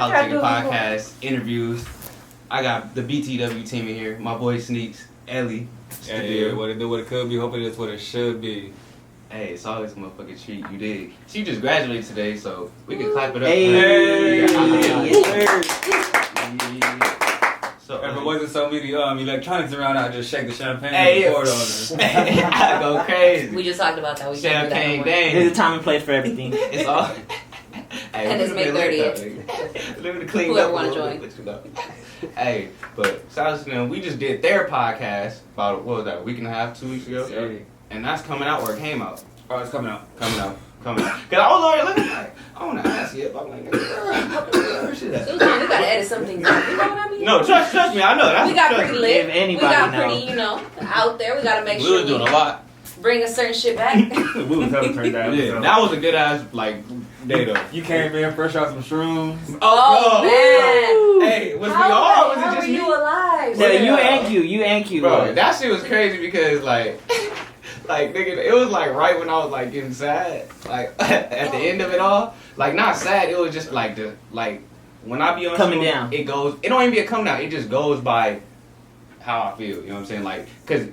Politic Podcast interviews. I got the BTW team in here. My boy Sneaks, Ellie. Yeah, what it do, what it could be. Hopefully it's what it should be. Hey, it's always a motherfucking treat. You did. She just graduated today, so we can clap it up. Hey. So, if it wasn't so many electronics around, I'd just shake the champagne hey, and pour it on her. I go crazy. We just talked about that. We Champagne day. There's a time and place for everything. It's all. Hey, and it's May 30th. Let me clean Whoever up want a to little join. bit, you know. Hey, but shout out to them. We just did their podcast about, what was that, a week and a half, 2 weeks ago? Yeah. And that's coming out or it came out. Oh, it's coming out. Coming out. Because I was already looking like, I don't want to ask you, but I'm like, where shit at? So we gotta edit some things out. You know what I mean? No, trust me, I know. That's We got trust pretty me. lit. If anybody We got know. pretty, out there. We gotta make We sure was doing a lot. bring a certain shit back. We was hella turned down. Yeah, so. that was a good ass, day though. You came in fresh out some shrooms. Oh, man. Hey, was we How all? Was the it hell just were me? you alive? So Yeah. you and Q. Bro, that shit was crazy because nigga, it was right when I was getting sad, at the end of it all, not sad. It was just when I be on Coming show, down. It goes. It don't even be a come down. It just goes by how I feel. You know what I'm saying? Cause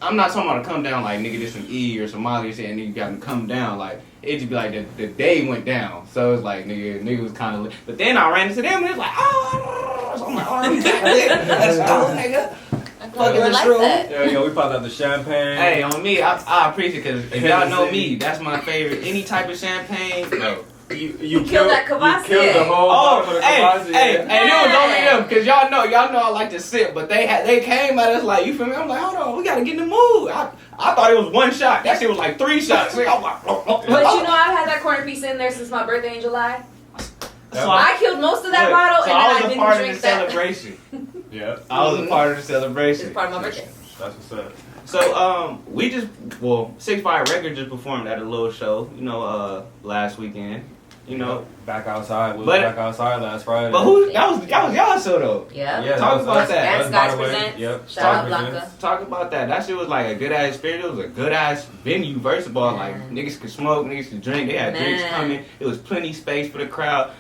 I'm not talking about a come down nigga did some E or some Molly shit and then you got him come down it just be the day went down. So it's nigga was kind of lit. But then I ran into them and it's oh, so I'm let's go, nigga. I thought you were like that. Yeah, we popped out the champagne. Hey, on me, I appreciate it because if y'all know me, that's my favorite. Any type of champagne, bro. You killed that Kvassier. You killed the whole bottom of the Kvassier. Hey, it was only them because y'all know I like to sip, but they came at us you feel me? I'm like, hold on, we gotta get in the mood. I thought it was one shot. That shit was 3 shots. I'm like, But I've had that corner piece in there since my birthday in July. So I killed most of that bottle and then I didn't part drink of the that. celebration. Yeah. I was a part of the celebration. It's part of my birthday. That's what's up. So we just 6 Fire Records just performed at a little show, last weekend. Back outside. We But- were back outside last Friday. But that was y'all show though. Yeah. Yeah, Talk was about us. that. And Us, by Skies the way. Presents. Yep. Shout out Skies Blanca. Presents. Talk about that. That shit was a good ass experience. It was a good ass venue. First of all, niggas could smoke, niggas could drink. They had drinks coming. It was plenty space for the crowd.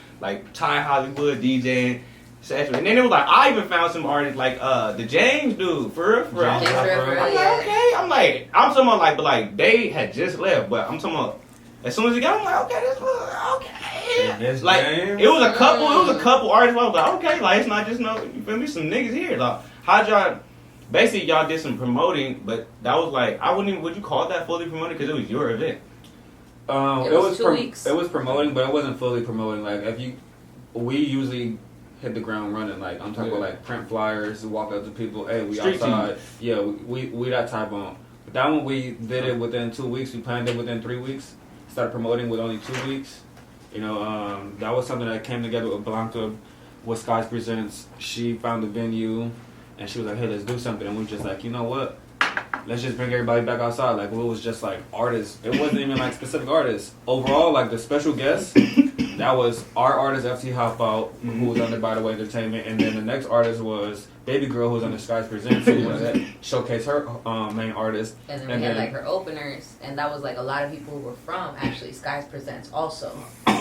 Ty Hollywood DJing, etc. And then it was I even found some artists the James dude for real. I'm James Yeah. River, like, yeah. okay. I'm talking about but they had just left. But I'm talking about as soon as he got, I'm like, okay, this was okay. This It was a couple. It was a couple artists. I was like, okay, it's not just you feel me? Some niggas here. How'd y'all? Basically, y'all did some promoting, but that was I wouldn't even. Would you call that fully promoted? Because it was your event. It was 2 weeks. It was promoting, but it wasn't fully promoting. We usually hit the ground running. I'm talking about print flyers, walk up to people. Hey, we Street outside. Yeah, we that type on. But that one we did it within 2 weeks. We planned it within 3 weeks. Started promoting with only 2 weeks. That was something that came together with Blanca, with Skies Presents. She found the venue, and she was like, hey, let's do something. And we were just you know what? Let's just bring everybody back outside. It was just artists. It wasn't even specific artists. Overall, the special guests, that was our artist, FT Hop Out, who was under BTW Entertainment. And then the next artist was Baby Girl, who was under Skies Presents, who was showcase her main artist. And then we had her openers, and that was a lot of people who were from actually Skies Presents also.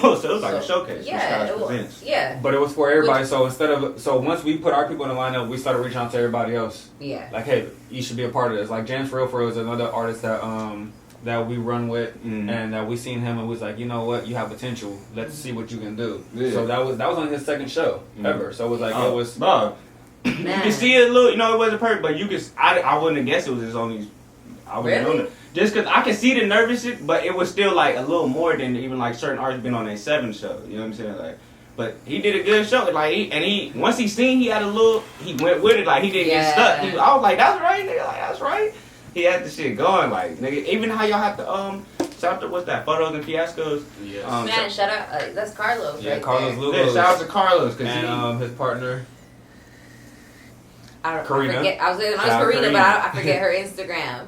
Oh, so it was a showcase. Yeah, it was. Yeah. But it was for everybody. So once we put our people in the lineup, we started reaching out to everybody else. Yeah. Hey, you should be a part of this. James For Real is another artist that we run with, and that we seen him and was you know what, you have potential. Let's see what you can do. Yeah. So that was on his second show ever. So it was it was. Bro, you can see it a little. It wasn't perfect, but you could. I wouldn't have guessed it was his only. I wouldn't know that. Just because I could see the nervous shit, but it was still a little more than even certain artists been on their 7 show. You know what I'm saying? But he did a good show. Once he seen, he went with it. He didn't get stuck. I was like, that's right, nigga. That's right. He had the shit going, nigga. Even how y'all have to shout out to what's that, Photos and Fiascos. Yes. Man, shout out. That's Carlos. Yeah, right Carlos there. Lugos. Yeah, shout out to Carlos and his partner. I Karina. forget. I was going to Shout out Karina, Karina. but I forget her Instagram.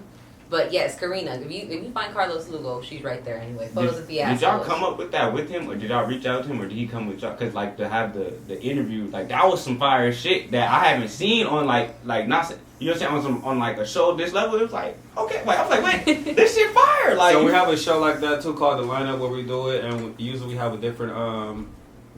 But yes, Karina. If you find Carlos Lugo, she's right there anyway. Photos of Fiascos. Did y'all come up with that with him, or did y'all reach out to him, or did he come with y'all? Because to have the interview, that was some fire shit that I haven't seen on not you know what I'm saying, on a show this level. It was okay, wait, I was wait, this shit fire. So we have a show like that too called The Lineup where we do it, and usually we have a different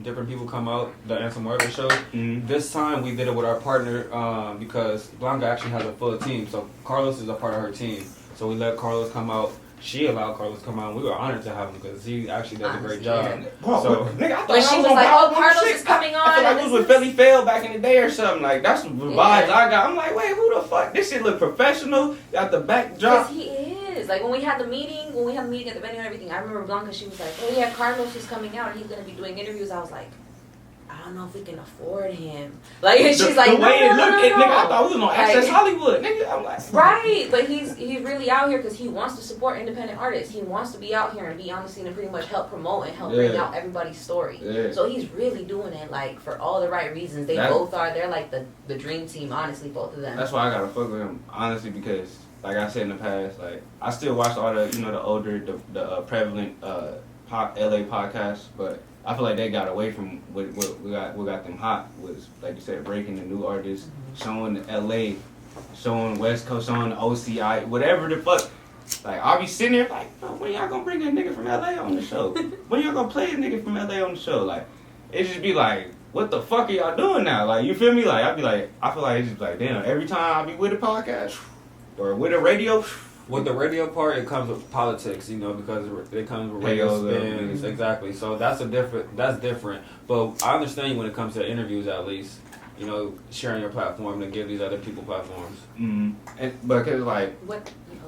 different people come out that answer more other shows. Mm-hmm. This time we did it with our partner because Blanca actually has a full team. So Carlos is a part of her team. So we let Carlos come out. She allowed Carlos to come out. We were honored to have him because he actually does a great job. Yeah. So, nigga, I thought When she was like, "Oh, Carlos is coming on," I feel like it was with Philly Fail back in the day or something. Like that's the vibes I got. I'm like, wait, who the fuck? This shit look professional. Got the backdrop. Because he is. Like when we had the meeting at the venue and everything, I remember Blanca, she was like, "Oh yeah, Carlos is coming out and he's gonna be doing interviews." I was like, I don't know if we can afford him. Like she's like, the way it no, looked, nigga, I thought we was on Access Hollywood, nigga. I'm like, right, but he's really out here because he wants to support independent artists. He wants to be out here and be on the scene and pretty much help promote and help bring out everybody's story. Yeah. So he's really doing it like for all the right reasons. They both are. They're like the dream team, honestly, both of them. That's why I gotta fuck with him, honestly, because like I said in the past, like I still watch all the the older, the prevalent LA podcasts, but I feel like they got away from what got them hot was, like you said, breaking the new artists, showing the LA, showing West Coast, showing the OCI, whatever the fuck. Like I'll be sitting there like, bro, when y'all gonna bring a nigga from LA on the show? When y'all gonna play a nigga from LA on the show? Like it just be like, what the fuck are y'all doing now? Like you feel me? Like I feel like it's just like, damn, every time I be with a podcast or with a radio. With the radio part, it comes with politics, because it comes with radio spins, exactly. So that's different. But I understand you when it comes to interviews, at least, sharing your platform to give these other people platforms. Mm-hmm. But cause like,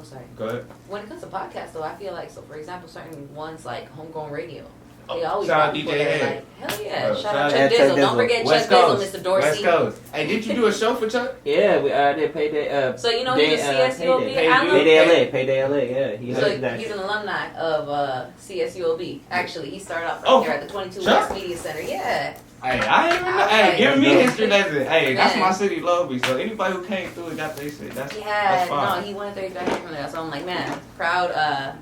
sorry. Go ahead. When it comes to podcasts, though, I feel like for example, certain ones like Homegrown Radio. They always shout out people DJ that are Head. like, hell yeah! Shout out out Chuck Chuck Dizzle. Dizzle. Don't forget West Chuck Coast. Dizzle, Mr. Dorsey. West Coast. Hey, did you do a show for Chuck? Yeah, we did Payday. So you know he's a CSUOB. Payday LA. Yeah, he's an alumni of CSUOB. Actually, he started off right here at the 22 Chuck? West Media Center. Yeah. Hey, I ain't even know. Hey, giving me history lesson. Hey, that's my city, Lobby. So anybody who came through and got their shit, that's fine. No, he went there, got here from there. So I'm like, man, proud.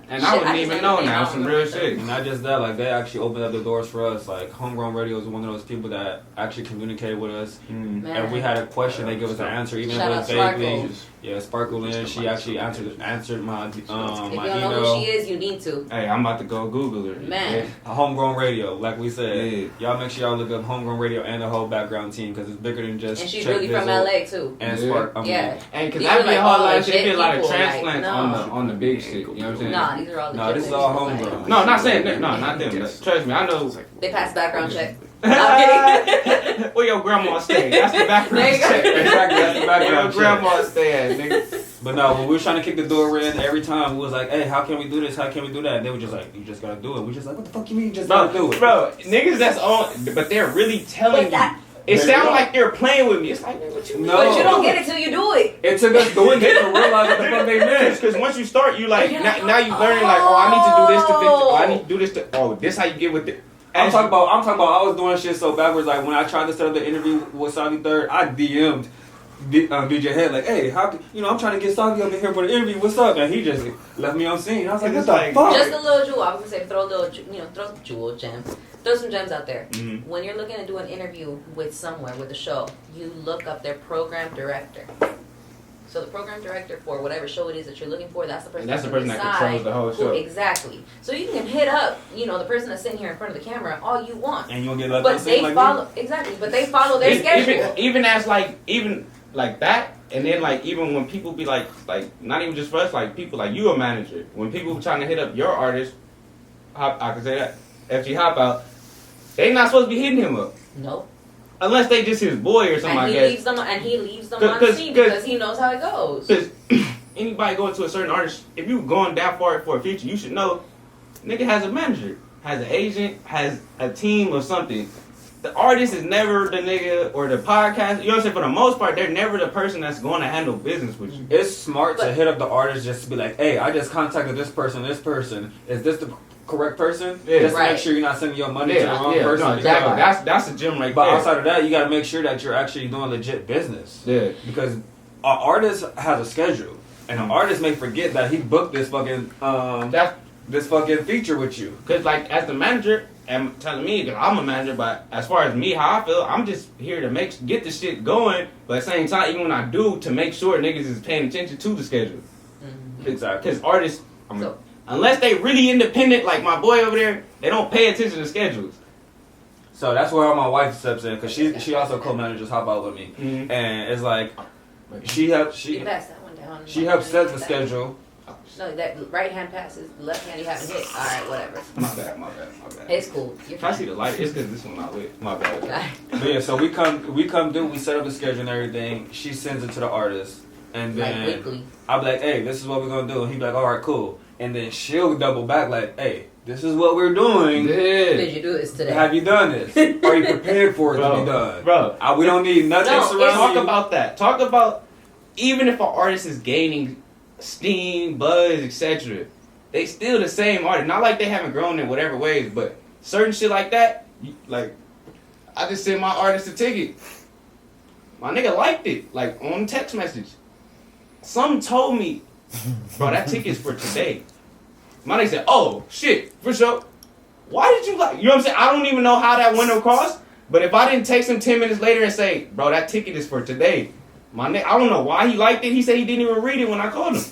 And I wouldn't even know now. Some real shit. And not just that, like they actually opened up the doors for us. Like Homegrown Radio is one of those people that actually communicated with us. And we had a question, they give us an answer, even if it was vaguely. Yeah, Sparkle in. She actually answered my if you my don't email. know who she is, you need to. Hey, I'm about to go Google her. Man. Homegrown Radio, like we said. Yeah. Y'all make sure y'all look up Homegrown Radio and the whole background team because it's bigger than just. And she's Chuck really from Dizzle LA too. And Spark. Yeah. And because These I are be like a whole all lot of shit, legit be a lot of people, like, transplants on the big shit. You know what I'm saying? Nah, these are all No, this is all homegrown. No, not saying that. No, not them. Trust me, I know. They pass background check. I'm kidding. Where your grandma stay? That's the background There you go. check. Exactly, that's the Where your background check. grandma stay at, nigga? But no, when we were trying to kick the door in, every time we was like, hey, how can we do this? How can we do that? And they were just like, you just gotta do it. We just like, what the fuck you mean you just gotta do it? Bro, niggas that's on, but they're really telling you. It sounds like they're playing with me. It's like, what you mean? No. But you don't get it till you do it. It took us doing it to realize what the fuck they meant. Because once you start, you like, now you learning like, oh, I need to do this to fix it. Oh, I need to do this to, oh, this how you get with it. I'm talking about I was doing shit so backwards. Like when I tried to set up the interview with Savi Third, I DM'd BJ Head like, hey, how I'm trying to get Savi up in here for the interview. What's up? And he just left me on scene. I was like, what the fuck? Just a little jewel. I was gonna say throw a little, throw some jewel gems. Throw some gems out there. Mm-hmm. When you're looking to do an interview with somewhere with a show, you look up their program director. So the program director for whatever show it is that you're looking for, that's the person. That's the person that controls the whole show. Exactly. So you can hit up, the person that's sitting here in front of the camera all you want. And you won't get left But on scene they like exactly. But they follow their schedule. Even as even like that, and then like even when people be like not even just for us, like people like you a manager. When people trying to hit up your artist, I can say that FG Hop Out, they not supposed to be hitting him up. Nope. Unless they just his boy or something like that. He leaves them on scene because he knows how it goes. Because anybody going to a certain artist, if you going that far for a feature, you should know, nigga has a manager, has an agent, has a team or something. The artist is never the nigga or the podcast. You know what I'm saying? For the most part, they're never the person that's going to handle business with you. It's smart to hit up the artist just to be like, hey, I just contacted this person. Is this the correct person? Yeah. Just to make sure you're not sending your money to the wrong person. No, exactly. That's the gym right but there. outside of that, you got to make sure that you're actually doing legit business. Yeah. Because an artist has a schedule, and an artist may forget that he booked this fucking feature with you. Because like as the manager, and telling me, because I'm a manager, but as far as me, how I feel, I'm just here to get the shit going. But at the same time, even when I do, to make sure niggas is paying attention to the schedule. Mm-hmm. Exactly. Because artists, unless they really independent, like my boy over there, they don't pay attention to schedules. So that's where all my wife steps in because she also co-manages Hop Out with me, and it's like she helps You pass that one down. she helps set the schedule. No, that right hand passes, the left hand you haven't hit. All right, whatever. My bad. It's cool. You're If I fine. see the light, it's because this one not lit. My bad. But yeah, so we set up the schedule and everything. She sends it to the artist, and then Like weekly. I'll be like, hey, this is what we're gonna do, and he'll be like, all right, cool, and then she'll double back like, hey, this is what we're doing. Did you do this today? Have you done this? Are you prepared for it to be done? Bro, We don't need nothing No, surrounding talk you. about that. Talk about even if an artist is gaining steam, buzz, etc., they still the same artist. Not like they haven't grown in whatever ways, but certain shit like that, like I just sent my artist a ticket. My nigga liked it, like on text message. Some told me, bro, that ticket's for today. My nigga said, oh shit, for sure. Why did you like? You know what I'm saying? I don't even know how that went across. But if I didn't text him 10 minutes later and say, bro, that ticket is for today. My nigga, I don't know why he liked it. He said he didn't even read it when I called him.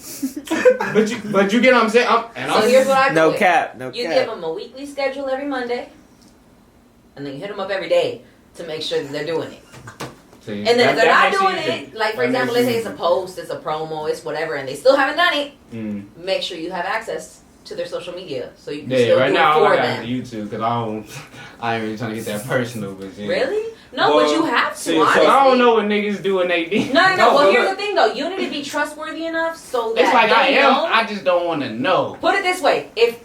but you get what I'm saying? So here's what I do. No cap. You give them a weekly schedule every Monday, and then you hit them up every day to make sure that they're doing it. See, And then if they're not makes doing easy. it, like for That example, makes let's say it's a post, it's a promo, it's whatever, and they still haven't done it, make sure you have access to their social media so you can still right do now it all for I got them. is YouTube because I ain't really trying to get that personal, but yeah. Really? No, Well, but you have to, see, so honestly. I don't know what niggas do when they do. No. No, Well, but here's look- the thing, though. You need to be trustworthy enough so that It's like I they am. know. I just don't want to know. Put it this way: if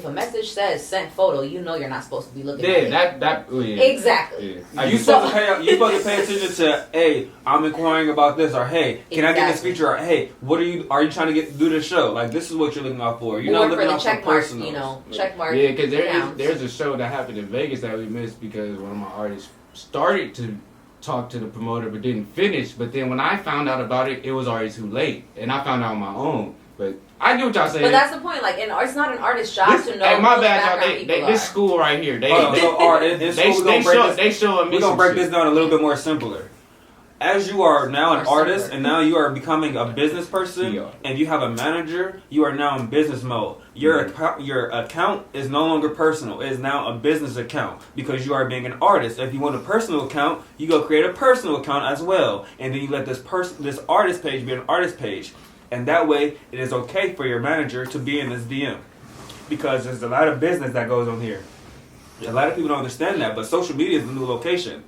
a message says sent photo, you know you're not supposed to be looking at Yeah, it. yeah. Exactly. Yeah. You supposed to pay attention to, hey, I'm inquiring about this, or hey, can I get this Exactly. feature, or hey, what are you trying to do this show? Like this is what you're looking out for. You're Or not for looking the out for check mark, personals. you know, check mark. Yeah, because rounds. there's a show that happened in Vegas that we missed because one of my artists started to talk to the promoter but didn't finish. But then when I found out about it, it was already too late, and I found out on my own. But I get what y'all saying. But that's the point. Like, it's not an artist's job to know Hey, my who the bad, background y'all. people This are. school right here. They So, all right, this they we're gonna break this. they showing me We're gonna some break shit. this down a little bit more simpler. As you are now an More artist, simpler. and now you are becoming a business person, Yeah. and you have a manager, you are now in business mode. Your account is no longer personal; it is now a business account because you are being an artist. If you want a personal account, you go create a personal account as well, and then you let this artist page be an artist page, and that way it is okay for your manager to be in this DM because there's a lot of business that goes on here. A lot of people don't understand that, but social media is the new location.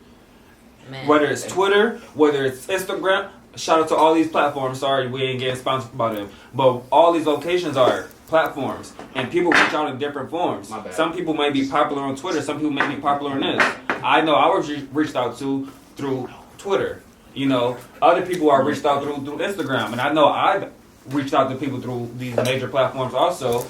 Man. Whether it's Twitter, whether it's Instagram, shout out to all these platforms. Sorry, we ain't getting sponsored by them. But all these locations are platforms, and people reach out in different forms. My bad. Some people may be popular on Twitter. Some people may be popular on this. I know I was reached out to through Twitter. You know, other people are reached out through Instagram. And I know I've reached out to people through these major platforms also,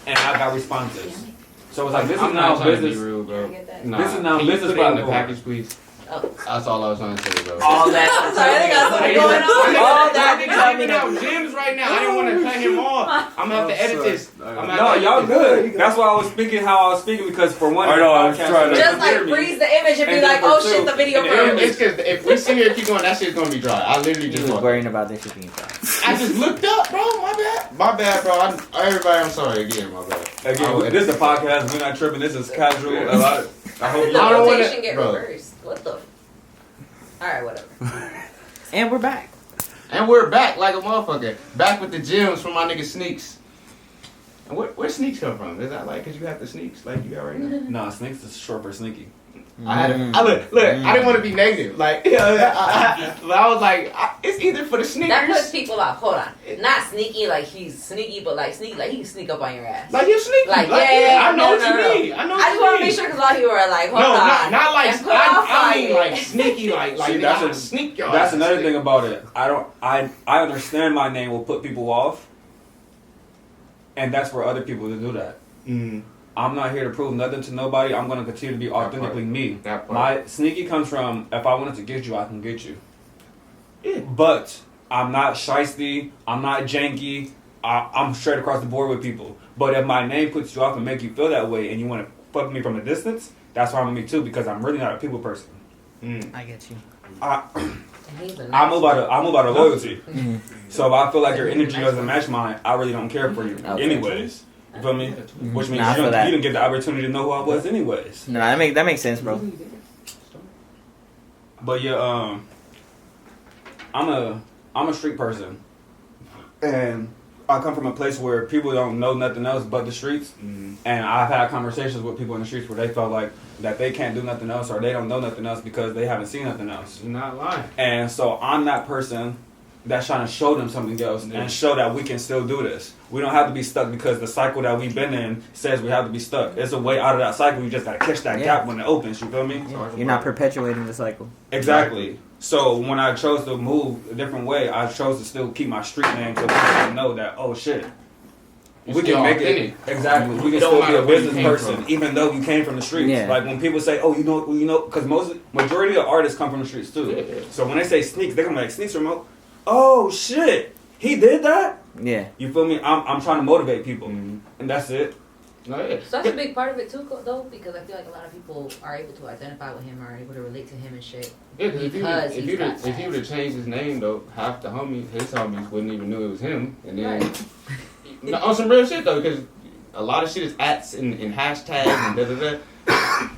and I got responses. So it's like, this is I'm now not trying to be business. rude, bro. I get that. Nah. This is now Can you business put it in the platform. package, please. Oh. That's all I was trying to say, bro. All that. I'm sorry, they got something going on. All that Nigga coming giving out gems right now. I didn't want to cut him off. I'm gonna have to edit this. No, y'all good. That's why I was speaking how I was speaking because for one, I know, I was podcast, trying to- Just like freeze the image and be And like, then oh for shit, two. the video And froze. It's because if we sit here and keep going, that shit's gonna be dry. I literally He just was walked. worrying about this shit being dry. I just looked up, bro. My bad. My bad, bro. Everybody, I'm sorry again. My bad. Again, this is a podcast. We're not tripping. This is casual. A lot. I How hope did you the I don't wanna- rotation get bro. reversed? What the? Alright, whatever. And we're back. And we're back like a motherfucker. Back with the gems from my nigga Sneaks. And where Sneaks come from? Is that like because you have the Sneaks like you got right now? No, Sneaks is short for sneaky. I look. I didn't want to be negative. Like, but I was like, it's either for the That puts sneakers. people off. Hold on. Not sneaky like he's sneaky, but like sneaky like he can sneak up on your ass. Like you're sneaky. Like, Like, yeah, I know what no. you mean. I know I what just you want to mean. make sure because a lot of people are like, hold No, on. not like And put off I on mean it. like sneaky, like See, nigga, that's I'ma a- sneak y'all. That's ass. another thing about it. I understand my name will put people off, and that's for other people to do that. Mm, I'm not here to prove nothing to nobody. I'm gonna continue to be authentically me. that part. My sneaky comes from if I wanted to get you, I can get you. Yeah. But I'm not shiesty. I'm not janky. I'm straight across the board with people. But if my name puts you off and make you feel that way, and you want to fuck me from a distance, that's why I'm with me too. Because I'm really not a people person. Mm. I get you. I He's a I nice move out of loyalty. Mm-hmm. So if I feel like your energy doesn't match mine, I really don't care for you. Okay. Anyways, You feel me? Which means Nah, I you feel that. didn't get the opportunity to know who I was anyways. No, that makes sense, bro. But yeah, I'm a street person, and I come from a place where people don't know nothing else but the streets. Mm-hmm. And I've had conversations with people in the streets where they felt like that they can't do nothing else or they don't know nothing else because they haven't seen nothing else. You're not lying. And so I'm that person that's trying to show them something else and show that we can still do this. We don't have to be stuck because the cycle that we've been in says we have to be stuck. It's a way out of that cycle. You just got to catch that gap when it opens. You feel me? Yeah. You're not perpetuating the cycle. Exactly. So when I chose to move a different way, I chose to still keep my street name so people can know that, oh shit, we can make it. Exactly. We can still be a business person even though you came from the streets. Yeah. Like when people say, oh, you know, because majority of artists come from the streets too. Yeah. So when they say Sneaks, they're gonna be like, Sneaks remote. Oh shit, he did that. Yeah. You feel me? I'm trying to motivate people, and that's it. No, yeah. So that's a big part of it too, though, because I feel like a lot of people are able to identify with him or are able to relate to him and shit. Yeah, 'cause Because if he would have changed his name though, half the his homies wouldn't even know it was him. And then no, on some real shit though, because a lot of shit is ats and hashtags and da da da.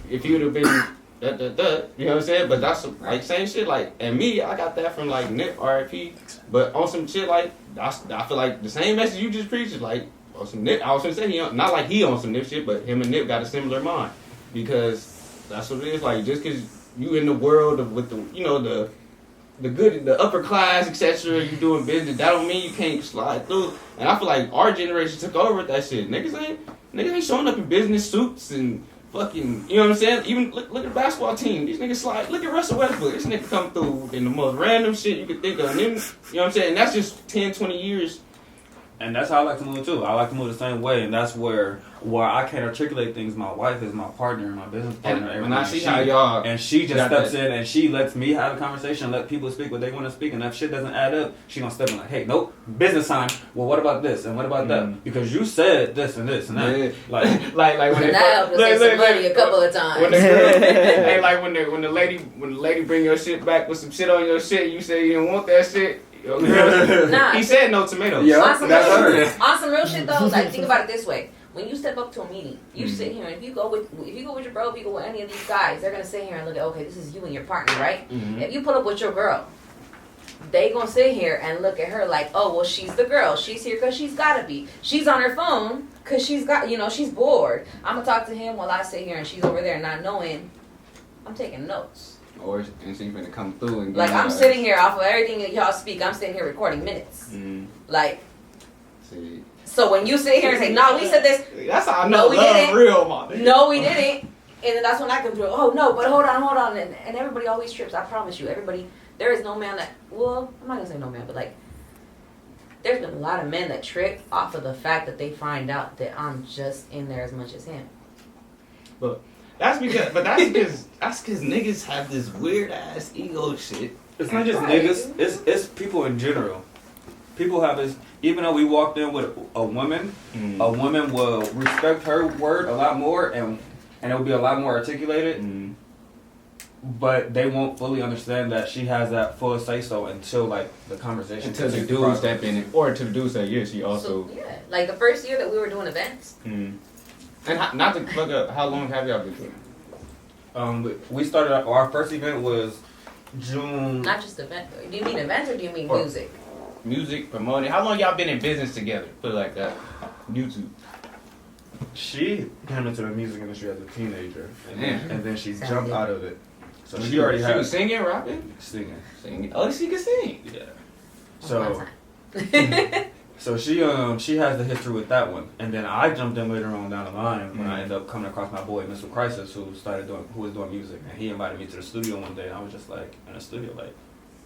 If he would have been you know what I'm saying? But that's like same shit. Like and me, I got that from like Nip RIP. But on some shit like I feel like the same message you just preached is like. On some Nip, I was gonna say not like he on some Nip shit, but him and Nip got a similar mind because that's what it is. Like just because you in the world of with the the good, the upper class, etc. You doing business, that don't mean you can't slide through. And I feel like our generation took over with that shit. Niggas ain't showing up in business suits and fucking, you know what I'm saying? Even look at the basketball team. These niggas slide. Look at Russell Westbrook. This nigga come through in the most random shit you could think of. And then, you know what I'm saying? And that's just 10, 20 years. And that's how I like to move too. I like to move the same way, and that's where I can't articulate things. My wife is my partner, my business partner. And I see how y'all and she just steps in and she lets me have a conversation, let people speak what they want to speak, and if shit doesn't add up, she gonna step in like, hey, nope, business time. Well, what about this and what about that? Because you said this and this and that. Yeah. Like when they Now to save some money a couple of times. When the girl, hey, like when the lady bring your shit back with some shit on your shit, you say you don't want that shit. Nah. He said no tomatoes. Yeah. On some That's real shit though, like think about it this way. When you step up to a meeting, you sit here, and if you go with your bro, if you go with any of these guys, they're gonna sit here and look at, okay, this is you and your partner, right? Mm-hmm. If you pull up with your girl, they gonna sit here and look at her like, oh, well, she's the girl. She's here because she's gotta be. She's on her phone because she's got, she's bored. I'm gonna talk to him while I sit here and she's over there not knowing. I'm taking notes. Or and she's gonna come through and Like I'm sitting here off of everything that y'all speak. I'm sitting here recording minutes. Mm-hmm. Like. See. So when you sit here and say, no, we said this. That's how I know we love didn't. real, man. No, we didn't. And then that's when I come through. Oh, no, but hold on. And everybody always trips. I promise you. Everybody, there is no man that, well, I'm not going to say no man, but like, there's been a lot of men that trip off of the fact that they find out that I'm just in there as much as him. But that's because niggas have this weird ass ego shit. it's not just niggas. It's people in general. People have this. Even though we walked in with a woman will respect her word a lot more, and it will be a lot more articulated. But they won't fully understand that she has that full say so until like the conversation. Until the dude step in, or until the dude say, yeah, she also. So, yeah, like the first year that we were doing events. And not to plug up, how long have y'all been doing it? We started our first event was June. Not just event. Do you mean events or do you mean music? Music, promoting. How long y'all been in business together? Put it like that. YouTube. She came into the music industry as a teenager, and then she Sounds jumped good. out of it. So she already She had was singing, rapping, singing. Oh, she can sing. Yeah. One So time. so she has the history with that one, and then I jumped in later on down the line when I ended up coming across my boy Mr. Crisis who was doing music, and he invited me to the studio one day, and I was just like in the studio like,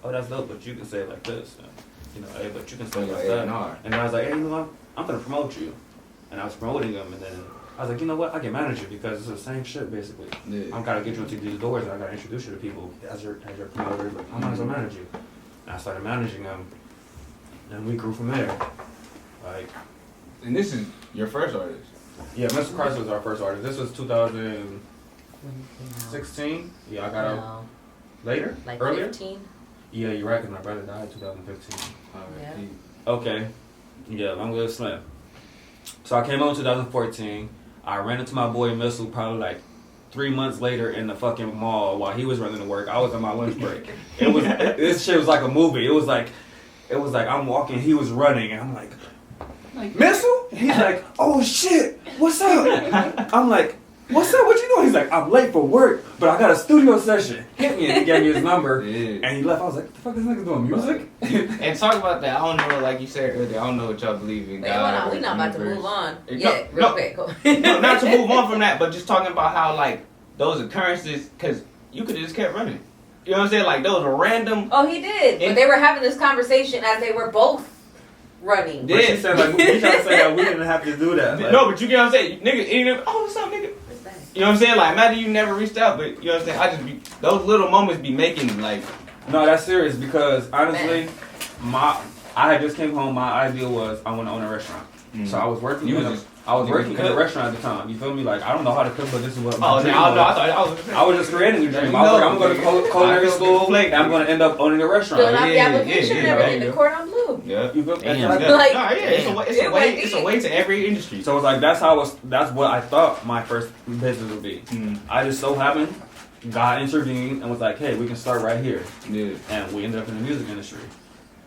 oh, that's dope, but you can say it like this. Hey, but you can say it like that. And then I was like, hey, I'm gonna promote you. And I was promoting him, and then I was like, you know what? I can manage you because it's the same shit basically. Yeah. I'm gotta get you into these doors, and I gotta introduce you to people as your promoter. But I might as well manage you. And I started managing him, and we grew from there. Like, And this is your first artist. yeah, Mr. Christ was our first artist. This was 2016. Yeah, I got out later, Like earlier. 15. Yeah, you're right, because my brother died in 2015. Yeah. Okay. Yeah, I'm good, Slim. So I came home in 2014. I ran into my boy Missile probably like 3 months later in the fucking mall while he was running to work. I was on my lunch break. This shit was like a movie. It was like I'm walking, he was running, and I'm like, Missile? He's like, oh shit, what's up? I'm like, what's up? What you doing? He's like, I'm late for work, but I got a studio session. Hit me, and he gave me his number, and he left. I was like, what the fuck is this nigga doing? Music? And talk about that. I don't know, like you said earlier, I don't know what y'all believe in. Wait, God, hold on. We're not about to move on. No, Real quick. Go. No, not to move on from that, but just talking about how, like, those occurrences, because you could have just kept running. You know what I'm saying? Like, those are random. Oh, he did. But they were having this conversation as they were both running. But she said, like, we trying to say that we didn't have to do that. Like, no, but you get what I'm saying? Nigga, even, oh, what's up, nigga? You know what I'm saying? Like, imagine you never reached out, but you know what I'm saying? I just be, those little moments be making, like. No, that's serious because, honestly, I had just came home. My idea was I want to own a restaurant. Mm-hmm. So I was working in a restaurant at the time. You feel me? Like, I don't know how to cook, but this is what my dream was. I was just creating a dream. I was like, I'm going to culinary school, and I'm going to end up owning a restaurant. Filling out the application and everything, the cordon bleu. Yeah. You feel me? It's a way to every industry. So it's like, that's what I thought my first business would be. I just so happened, God intervened and was like, hey, we can start right here. Yeah. And we ended up in the music industry.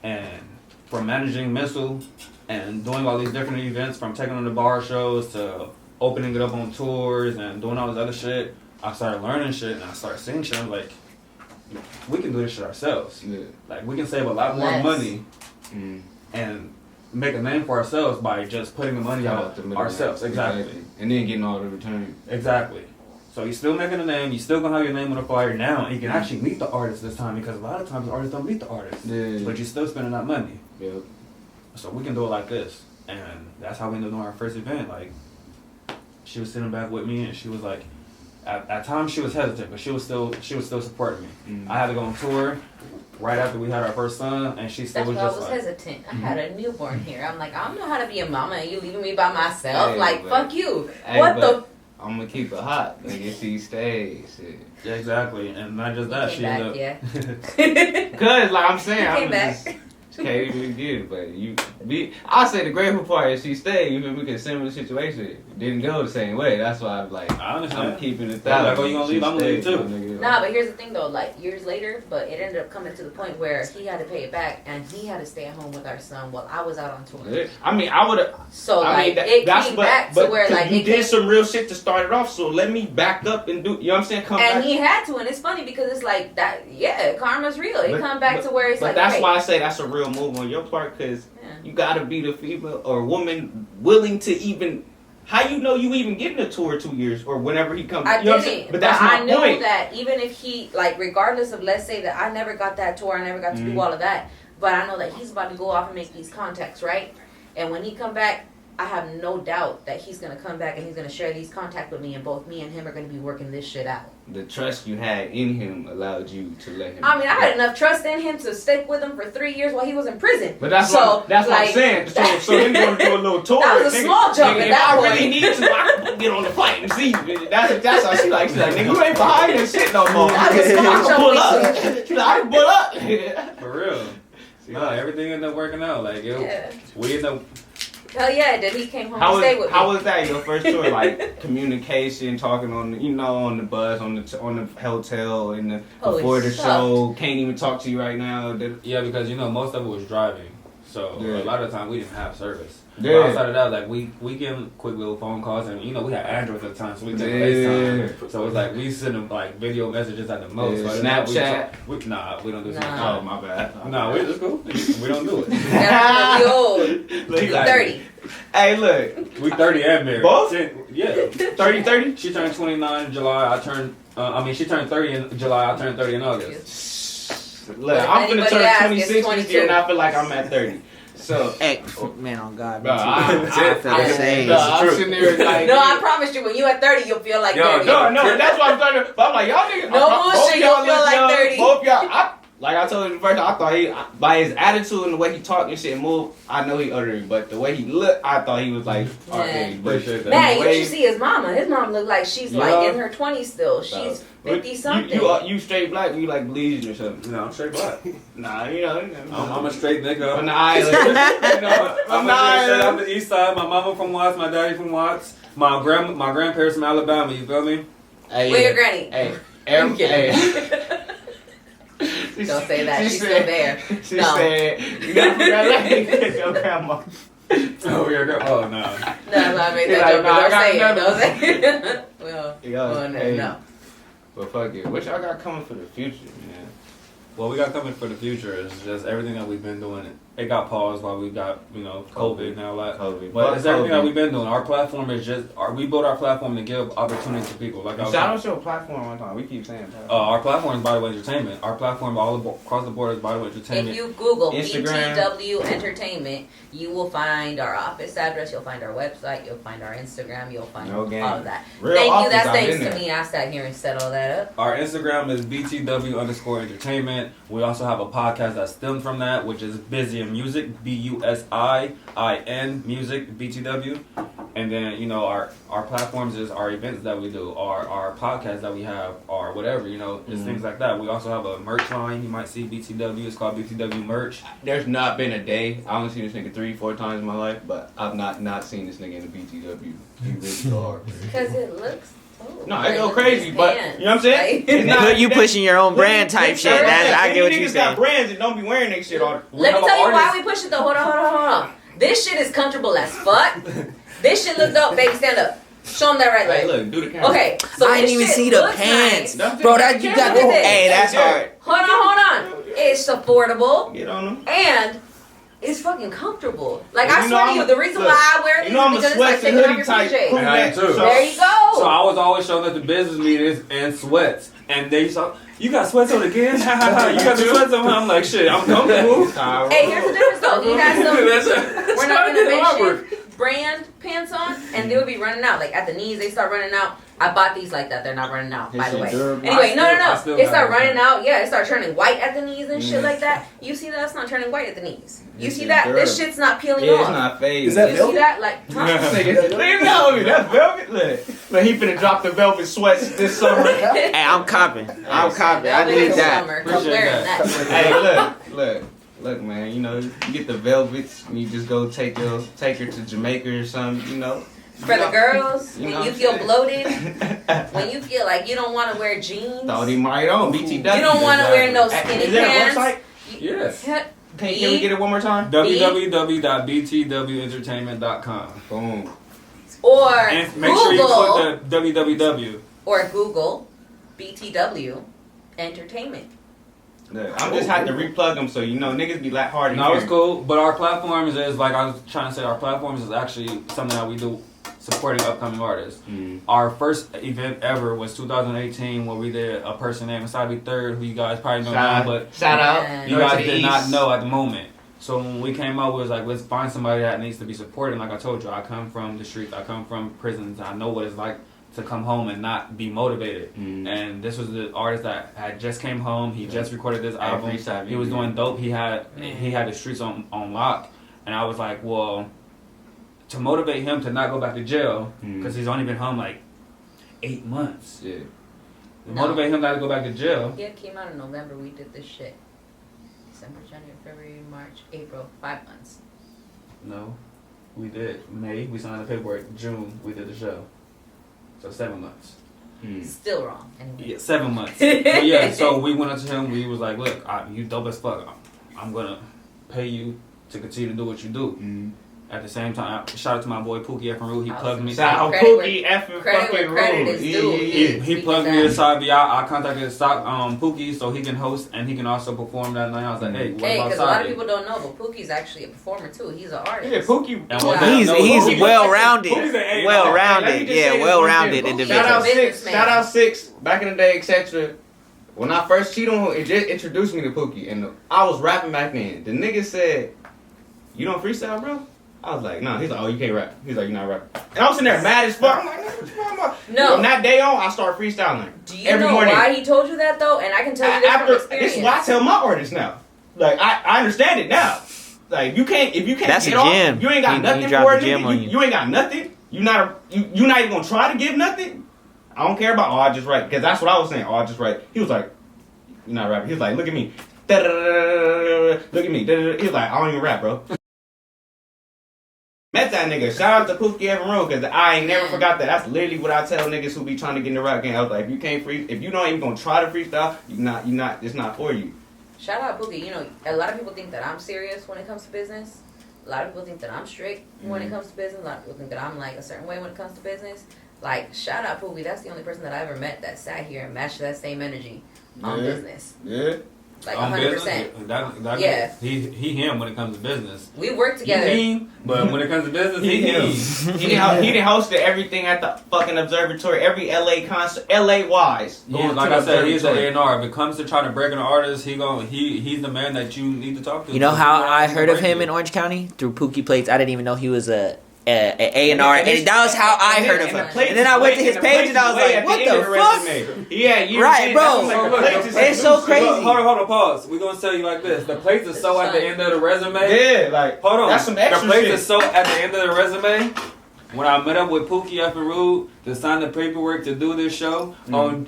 And from managing Missile and doing all these different events, from taking on the bar shows to opening it up on tours and doing all this other shit, I started learning shit and I started seeing shit. I'm like, we can do this shit ourselves. Yeah. Like, we can save a lot more money and make a name for ourselves by just putting the money out ourselves. Exactly. And then getting all the return. Exactly. So you're still making a name, you're still gonna have your name on the flyer now, and you can actually meet the artist this time, because a lot of times the artists don't meet the artist. Yeah. But you're still spending that money. Yep. So we can do it like this. And that's how we ended up doing our first event. Like, she was sitting back with me and she was like, at times she was hesitant, but she was still supporting me. I had to go on tour right after we had our first son, and she still was just like, I was hesitant. I had a newborn here. I'm like, I don't know how to be a mama and you leaving me by myself. Like, fuck you. What the I'm gonna keep it hot. Like, if she stays. Yeah, exactly. And not just that, she ended up. Yeah. Cause, like I'm saying, I came back. Can't even get it, but I say the grateful part is she stayed. You feel me? Because similar situation didn't go the same way. That's why I'm like, I understand. I'm keeping it. Like, oh, you gonna leave? I'm gonna leave too. Nah, but here's the thing though. Like, years later, but it ended up coming to the point where he had to pay it back, and he had to stay at home with our son while I was out on tour. Yeah. I mean, I would have. So it came back to where like you did some real shit to start it off. So let me back up and do. You know what I'm saying? Come back. And he had to, and it's funny because it's like that. Yeah, karma's real. It come back to where it's like. But that's why I say that's a real move on your part. Because you gotta be the female or woman willing to even. How you know you even getting a tour 2 years or whenever he comes? I didn't, but that's my I knew point. that even if he like, regardless of, let's say that I never got that tour, I never got to do all of that, but I know that he's about to go off and make these contacts, right? And when he come back, I have no doubt that he's gonna come back and he's gonna share these contacts with me, and both me and him are gonna be working this shit out. The trust you had in him allowed you to let him. I mean, I had enough trust in him to stick with him for 3 years while he was in prison. But that's what I'm saying. So he's going to do a little tour. That was a small jump. If I really need to, I can get on the flight and see. That's how she like. She's like, nigga, you ain't behind this shit no more. That was a small jump. Pull up. She's like, I can pull up. For real. No, everything ended up working out. Like, we ended up. Hell yeah, then he came home and stayed with me. How was that, your first tour? Like, communication, talking on on the bus, on the hotel, before the show, can't even talk to you right now. Yeah, because, most of it was driving. So, a lot of the time, we didn't have service. Yeah. But outside of that, like, we give them quick little phone calls, and, we had Androids at the time, so we take FaceTime. So, it's like, we send them, like, video messages at the most. Snapchat? We don't do Snapchat. Oh, my bad. Nah, it's cool. We don't do it. We old. Look, 30. Hey, look. We 30 and married. Both? Yeah. 30? She turned 29 in July. She turned 30 in July. I turned 30 in August. Look, I'm going to turn 26 this year, and I feel like I'm at 30. So, hey, man, on God, I feel the same. I'm sitting there like, no, I promise you, when you at 30, you'll feel like 30. No, that's what I'm trying to. But I'm like, y'all niggas. No bullshit, you'll feel like 30. Both y'all. like I told you first, I thought by his attitude and the way he talked and shit and moved, I know he uttered, but the way he looked, I thought he was like, appreciate that. Man, you should see his mama. His mom look like she's like in her 20s still. She's 50 something. You straight black? Or you like Belizean or something? No, I'm straight black. Nah, I'm a straight nigga. On the island. I'm straight off the east side. My mama from Watts, my daddy from Watts. My grandparents from Alabama. You feel me? Hey, where your granny? Hey, I'm kidding. Don't say that. She's still there. She said, "You gotta forget your grandma." Oh, your grandma. Oh, no. No, I made that joke. Don't say it. Don't say it. Well, no. But fuck it. What y'all got coming for the future, man? What we got coming for the future is just everything that we've been doing. It got paused while we got, COVID now. But it's everything that we've been doing. Our platform is we built our platform to give opportunity to people. Shout out your platform one time. We keep saying that. Our platform is BTW Entertainment. Our platform across the board is BTW Entertainment. If you Google Instagram. BTW Entertainment, you will find our office address, you'll find our website, you'll find our Instagram, you'll find all of that. Thank you. That's thanks to me. I sat here and set all that up. Our Instagram is BTW_Entertainment. We also have a podcast that stemmed from that, which is Busy in Music, BUSIIN Music, BTW. And then, our platforms is our events that we do, our podcasts that we have, or whatever, just things like that. We also have a merch line. You might see BTW. It's called BTW Merch. There's not been a day. I only seen this nigga 3-4 times in my life, but I've not seen this nigga in the BTW. He really hard. Because it looks... No, it go crazy, but you know what I'm saying? It's not, you pushing your own brand type shit. I get what you saying. Got brands that don't be wearing that shit all the Let me tell you why we push it though. Hold on. This shit is comfortable as fuck. This shit look dope. Baby, stand up. Show them that right leg. Hey, look, do the camera. Okay, so I didn't even see the pants. Nice. Bro, that you got the hey, that's hard. Hold on. It's affordable. Get on them. And it's fucking comfortable. Like, I swear to you, the reason why I wear these is because it's like taking off your PJs. And I am too. There you go. So I was always showing up to business meetings in sweats. And they saw, you got sweats on again? You got the sweats on? I'm like, shit, I'm comfortable. Hey, here's the difference though. He has some, we're not going to mention brand pants on, and they would be running out. Like, at the knees, they start running out. I bought these like that. They're not running out, by the way. Anyway, no. They start running out. Yeah, it start turning white at the knees and shit like that. You see that? It's not turning white at the knees. You see that? This shit's not peeling off. It's not fading. Is that velvet? You see that? Like, that's velvet. Look, he finna drop the velvet sweats this summer. Hey, I'm copping. I need that. Hey, look, man. You get the velvets and you just go take her to Jamaica or something. For the girls, when you feel bloated, when you feel like you don't want to wear jeans, thought he might on BTW. You don't want to wear no skinny Is there pants. a website? Yes. Can we get it one more time? www.btwentertainment.com. Boom. Or and make sure you put the www. Or Google BTW Entertainment. I'm just had to replug them so niggas be like hard. No, it's cool. But our platforms is like I was trying to say. Our platforms is actually something that we do supporting upcoming artists. Our first event ever was 2018 where we did a person named Sabi Third, who you guys probably know now, but shout out. You guys did not know at the moment. So when we came out, we was like, let's find somebody that needs to be supported. And like I told you, I come from the streets. I come from prisons. I know what it's like to come home and not be motivated. And this was the artist that had just came home. He just recorded this album. He was doing dope. He had the streets on lock. And I was like, well, to motivate him to not go back to jail, because he's only been home like 8 months. Yeah. Motivate him not to go back to jail. Yeah, it came out in November. We did this shit. December, January, February, March, April. 5 months. No. We did May. We signed the paperwork. June, we did the show. So 7 months. Still wrong. Anyway. Yeah, 7 months. But yeah, so we went up to him. We was like, look, you dope as fuck. I'm going to pay you to continue to do what you do. At the same time, shout out to my boy Pookie F. Rue. He plugged me. Shout out Pookie F. fucking Rue. He plugged me aside. I contacted Pookie so he can host and he can also perform that night. I was like, hey, what about because a lot of people don't know, but Pookie's actually a performer too. He's an artist. Yeah, Pookie. He's well-rounded. Well-rounded. Yeah, well-rounded individual. Shout out Six. Back in the day, etc. When I first cheated on him, it just introduced me to Pookie, and I was rapping back then. The nigga said, "You don't freestyle, bro?" I was like, "Nah." He's like, "Oh, you can't rap." He's like, "You're not rapping." And I was sitting there mad as fuck. I'm like, "What you talking about?" No. From that day on, I start freestyling. Do you every know morning. why he told you that though? And I can tell you this from experience. This is why I tell my artists now. Like I understand it now. Like if you can't That's get a gym. off, you ain't got He nothing dropped for the it. gym on You ain't got nothing. You not even gonna try to give nothing. I don't care about I just write, because that's what I was saying. I just write. He was like, you're not rapping. He was like, look at me. Look at me. He was like, I don't even rap, bro. Met that nigga. Shout out to Pookie Evan Road, because I ain't never forgot that. That's literally what I tell niggas who be trying to get in the rap game. I was like, if you not even gonna try to freestyle, it's not for you. Shout out Pookie. You know, a lot of people think that I'm serious when it comes to business. A lot of people think that I'm strict when it comes to business. A lot of people think that I'm like a certain way when it comes to business. Like, shout out Pookie. That's the only person that I ever met that sat here and matched that same energy on business. Yeah. Like on 100%. Business, Yeah. He him when it comes to business. We work together. He him, but when it comes to business, he him. He done hosted everything at the fucking observatory, every LA concert, LA wise. Like I said, he's an A&R. If it comes to trying to break an artist, he's the man that you need to talk to. You know how I heard of him in Orange County? Through Pookie Plates. I didn't even know he was a A&R, and that was how I heard of him. And then I went to his page and I was like, "What the fuck?" Yeah, right, bro. It's so crazy. Hold on, pause. We're gonna tell you like this: the plates is so at the end of the resume. Yeah, like hold on. That's some extra the plates shit. is so at the end of the resume. When I met up with Pookie F and Rude to sign the paperwork to do this show on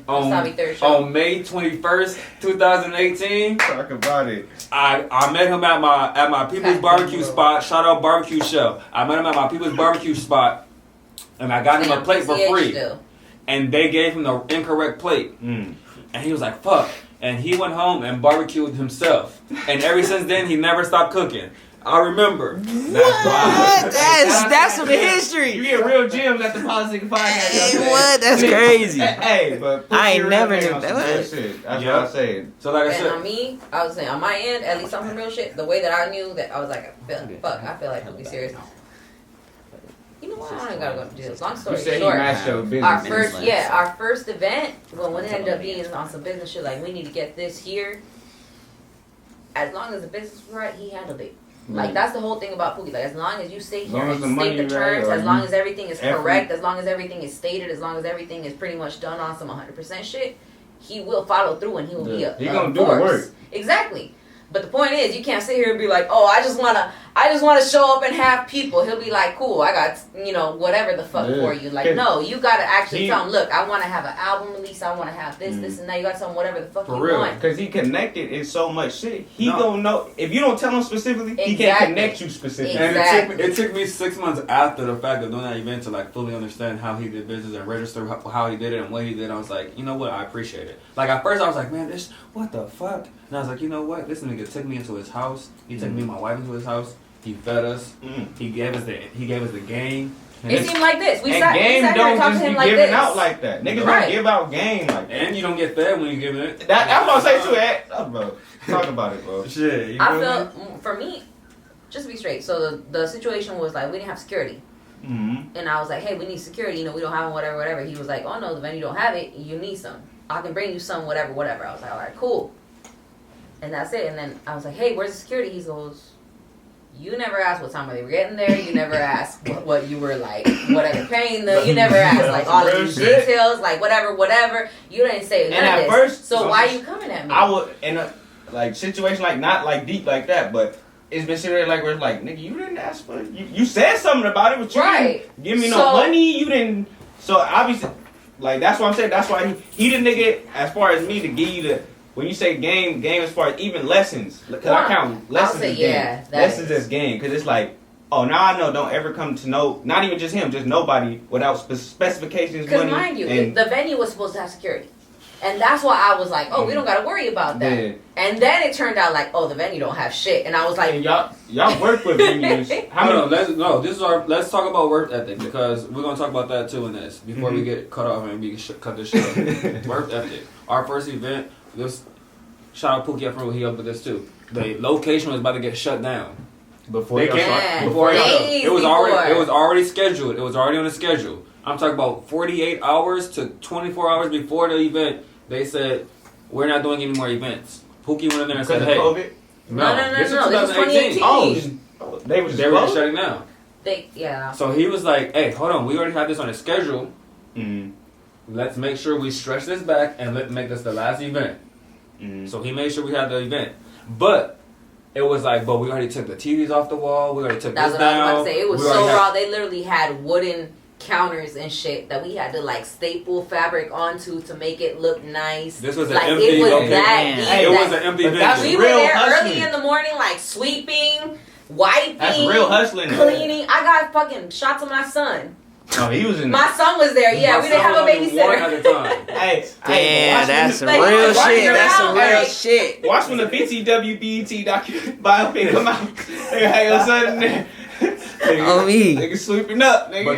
May 21st, 2018. Talk about it. I met him at my People's Barbecue spot. Shout out Barbecue Show. I met him at my People's Barbecue spot, and I got him a plate for free. And they gave him the incorrect plate, and he was like, "Fuck!" And he went home and barbecued himself. And ever since then, he never stopped cooking. I remember. That's some history. You get real gems at the Politics Podcast. Hey, what? That's crazy. Hey, but I ain't never knew that. That's what I said. So like I said, on me, I was saying on my end, at least on some real shit. The way that I knew that I was like, I feel like I'll be serious. You know what? I ain't gotta go to jail. Long story short, our first event, when it ended up being on some business shit, like we need to get this here. As long as the business was right, he handled it. Like, that's the whole thing about Pookie. Like, as long as you sit here and state the terms, as long as everything is correct, as long as everything is stated, as long as everything is pretty much done on some 100% shit, he will follow through and he will be a gonna do the work. Exactly. But the point is, you can't sit here and be like, oh, I just wanna show up and have people. He'll be like, cool, I got, whatever the fuck for you. Like, no, you gotta actually tell him, look, I wanna have an album release, I wanna have this, and that. You gotta tell him whatever the fuck you want. Because he connected in so much shit. He gonna know. If you don't tell him specifically, he can't connect you specifically. Exactly. And it took me 6 months after the fact of doing that event to like fully understand how he did business and register how he did it and what he did. I was like, you know what, I appreciate it. Like at first I was like, man, what the fuck? And I was like, you know what, this nigga took me into his house. He took me and my wife into his house. He fed us. He gave us the game. It seemed like this. We sat game here and don't talked to just him be like giving this. out like that. Niggas don't give out game like that. And you don't get fed when you give it. That's what I say too, Ed. Oh, bro. Talk about it, bro. Shit. I felt, for me, just to be straight, so the situation was like, we didn't have security. And I was like, hey, we need security. We don't have them, whatever. He was like, oh, no, the venue don't have it. You need some. I can bring you some, whatever. I was like, all right, cool. And that's it. And then I was like, hey, where's the security? He goes, you never asked what time they were getting there. You never asked what you were like, whatever paying them. You never asked like all of these details, like whatever. You didn't say none of this. First, so why are you coming at me? I would in a like situation like not like deep like that, but it's been situated like where it's like, nigga, you didn't ask for it. You said something about it, but you didn't give me no money. You didn't. So obviously, like that's what I'm saying. That's why he the nigga as far as me to give you the. When you say game as far as even lessons, because I count lessons as game. Lessons as game, because it's like, oh, now I know, don't ever come to know, not even just him, just nobody without specifications, money. Because mind you, the venue was supposed to have security. And that's why I was like, oh, we don't got to worry about that. Yeah. And then it turned out like, oh, the venue don't have shit. And I was like, y'all work with venues. Let's talk about work ethic, because we're going to talk about that too in this, before we get cut off and we cut this shit. Work ethic. Our first event, shout out Pookie F. He helped with this too. The location was about to get shut down. It was already scheduled. It was already on the schedule. I'm talking about 48 hours to 24 hours before the event. They said, we're not doing any more events. Pookie went in there and said, hey. COVID? No. This was 2018. Oh, they were shutting down. Yeah. So he was like, hey, hold on. We already had this on the schedule. let's make sure we stretch this back and make this the last event. So he made sure we had the event. But it was like, but we already took the TVs off the wall. We already took That's this what down. I was about to say. It was so raw. They literally had wooden counters and shit that we had to like staple fabric onto to make it look nice. This was an like empty it was location. that deep. It was an empty venue. We were there early in the morning, like sweeping, wiping, that's real hustling, cleaning. I got fucking shots of my son. Oh, he was in. My son was there. Yeah, we didn't have a babysitter. One at a time. Damn, that's some like, real watch shit. it That's some out, real like- shit. Watch when the BTW biopic come out. Nigga, hey, your son in there. On me. Nigga sleeping up, nigga. But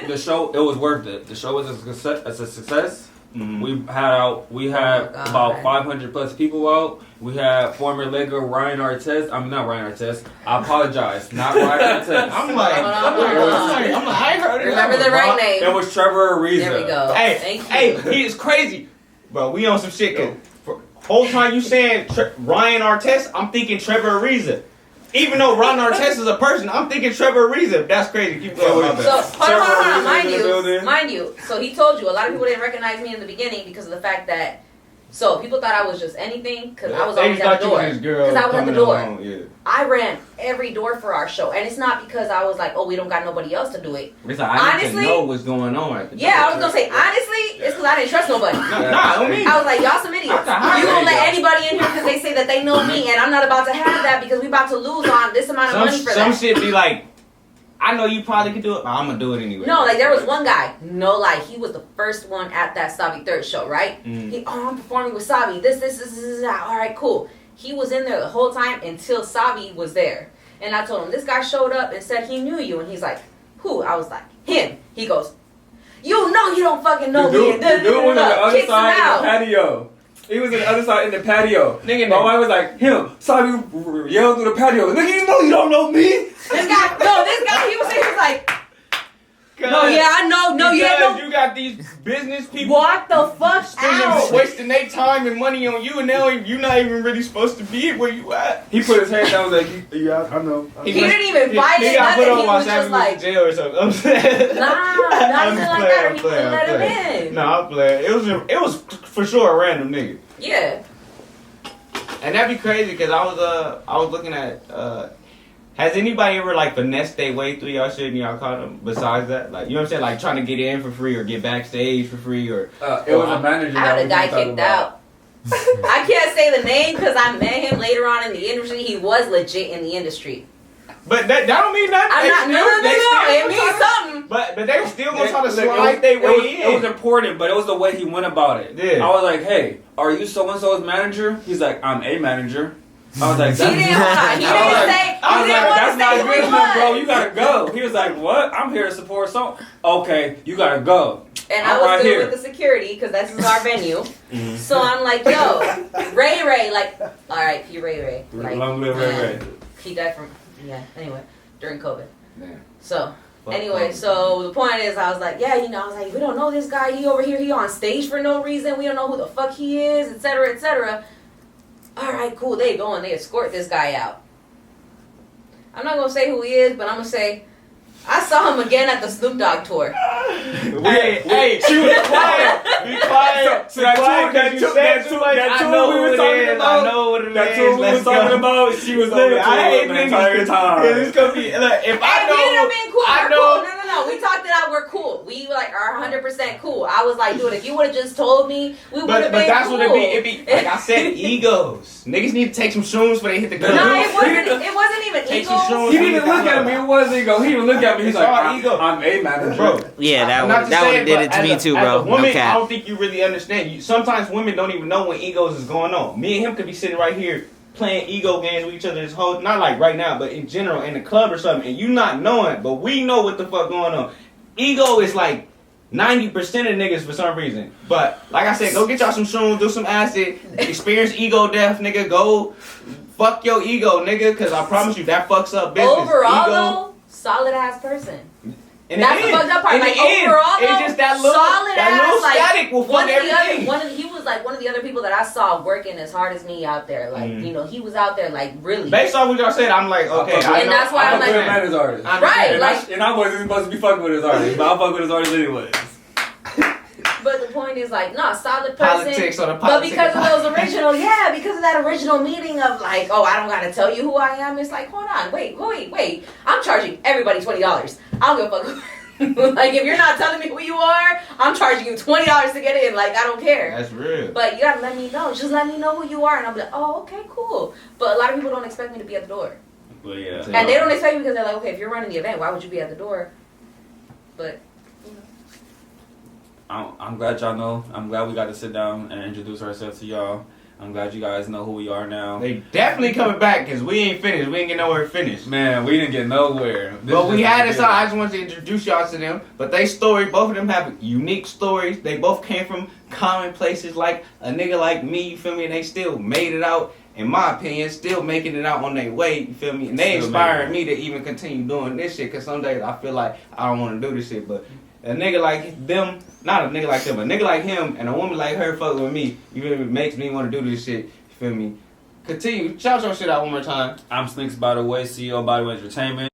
the show, it was worth it. The show was a success. Mm-hmm. We had about 500 plus people out. We had former Lego Ryan Artest. I'm not Ryan Artest. I apologize. Not Ryan Artest. I'm like, I heard it. Remember the right name. It was Trevor Ariza. There we go. Hey, he is crazy. Bro, we on some shit. Cause whole time you saying Ryan Artest, I'm thinking Trevor Ariza. Even though Ron Artest is a person, I'm thinking Trevor Ariza. That's crazy. Keep going. So, hold on. Mind you. So he told you, a lot of people didn't recognize me in the beginning because of the fact that, so people thought I was just anything because I was always at the door. Because I was at the door. Yeah. I ran every door for our show. And it's not because I was like, oh, we don't got nobody else to do it. It's like, I need to know what's going on at the door. Yeah, I was going to say, honestly, it's because I didn't trust nobody. Nah, me. I was like, y'all some idiots. You gonna let anybody in here because they say that they know me, and I'm not about to have that because we about to lose on this amount of money for that. Some shit be like, I know you probably could do it, but I'm gonna do it anyway. No, like there was one guy, no lie, he was the first one at that Sabi third show, right? I'm performing with Sabi. This, all right, cool. He was in there the whole time until Sabi was there, and I told him this guy showed up and said he knew you, and he's like, who? I was like, him. He goes, you know you don't fucking know me. The dude was on the other side in the patio. He was on the other side in the patio. Nigga, my wife was like, him. Sabi yelled through the patio. Nigga, you know you don't know me. This guy, he was like, no, yeah, I know. No, you don't know. You got these business people. What the fuck out? Wasting their time and money on you, and now you're not even really supposed to be where you at. He put his hand down and was like, yeah, I know. He didn't even violate he got nothing. put on He while was just Savage like, was in jail or something. I'm saying. nah, not even like that. Or he wouldn't let him in. No, I'm playing. It was for sure a random nigga. Yeah. And that'd be crazy because I was looking at has anybody ever like finessed their way through y'all shit and y'all caught them besides that? Like, you know what I'm saying? Like trying to get in for free or get backstage for free or it was a manager. I had a guy kicked out. I can't say the name because I met him later on in the industry. He was legit in the industry. But that don't mean nothing. I'm not. No. It means something. But they were still gonna try to slide their way in. It was important, but it was the way he went about it. Yeah. I was like, hey, are you so and so's manager? He's like, I'm a manager. I was like, he didn't say. I was like, that's not good good enough, bro. You gotta go. He was like, what? I'm here to support some. Okay, you gotta go. And I was good with the security because this is our venue. So I'm like, yo, Ray, like, all right, P. Ray. Like, long live Ray. He died from, anyway, during COVID. Man. So, anyway, so the point is, I was like, I was like, we don't know this guy. He over here, he on stage for no reason. We don't know who the fuck he is, etc., etc. All right, cool. They go and they escort this guy out. I'm not gonna say who he is, but I'm gonna say I saw him again at the Snoop Dogg tour. Hey, she was quiet. Be quiet. So that tour we were talking about. I know what it is. That tour we were talking about. She was on the tour the entire time. This gonna be. Look, if I know, we ended up being cool. I We're know. cool. No. We talked it out. We're cool. We like are 100% cool. I was like, dude, if you would have just told me, we would have been cool. But that's what it be. Like I said, egos. Niggas need to take some shrooms before they hit the gun. No, it wasn't even egos. He didn't even look at me. It was ego. He didn't look at me. He's like, I'm a manager. Bro. Yeah, that one did it to me too, bro. As a woman, No cap. I don't think you really understand. Sometimes women don't even know when egos is going on. Me and him could be sitting right here playing ego games with each other this whole, not like right now, but in general in the club or something, and you not knowing, but we know what the fuck going on. Ego is like 90% of niggas for some reason. But like I said, go get y'all some shrooms, do some acid, experience ego death, nigga. Go fuck your ego, nigga, because I promise you that fucks up business. Overall, though, solid ass person. And that's the fucked up part. Like overall, it's just that little, solid ass, like static will fuck everything. He was like one of the other people that I saw working as hard as me out there. Like he was out there like really. Based on what y'all said, I'm like okay. And that's why I'm like, man his artist. Right? And I wasn't supposed to be fucking with his artist, but I fuck with his artist anyways. But the point is like, no, solid person. Politics on the But politics. because of those original, because of that original meeting of like, oh, I don't gotta tell you who I am. It's like, hold on, wait. I'm charging everybody $20. I don't give a fuck. Like, if you're not telling me who you are, I'm charging you $20 to get in. Like, I don't care. That's real. But you gotta let me know. Just let me know who you are, and I'll be like, oh, okay, cool. But a lot of people don't expect me to be at the door. Well, yeah. And they don't expect me because they're like, okay, if you're running the event, why would you be at the door? But, I'm glad y'all know. I'm glad we got to sit down and introduce ourselves to y'all. I'm glad you guys know who we are now. They definitely coming back because we ain't finished. We ain't get nowhere finished. Man, we didn't get nowhere. But we had this on. I just wanted to introduce y'all to them. But they story, both of them have unique stories. They both came from common places like a nigga like me, you feel me? And they still made it out, in my opinion, still making it out on their way, you feel me? And they Still inspiring me to even continue doing this shit because some days I feel like I don't want to do this shit. But a nigga like them, not a nigga like them, a nigga like him and a woman like her fucking with me, you feel me, makes me want to do this shit, you feel me? Continue. Shout your shit out one more time. I'm Sneaks, by the way, CEO of BTW Entertainment.